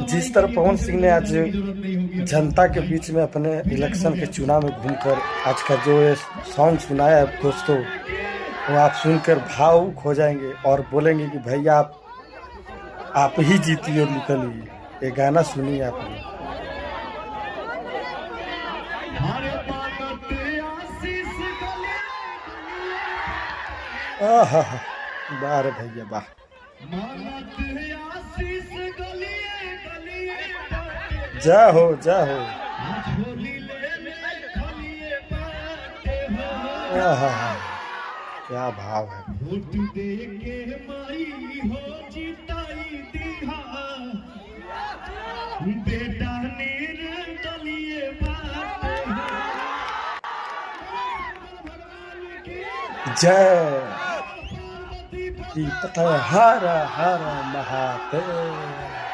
जिस तरह पवन सिंह ने आज जनता के बीच में अपने इलेक्शन के चुनाव में घूमकर आज का जो ये सॉन्ग सुनाया है दोस्तों, वो आप सुनकर भावुक हो जाएंगे और बोलेंगे कि भैया आप ही जीतिए और निकलिए। ये गाना सुनिए आपने। आहा, वाह रे भैया वाह। जय हो जय हो। आहा, क्या भाव है। जय पता हर हर महादेव।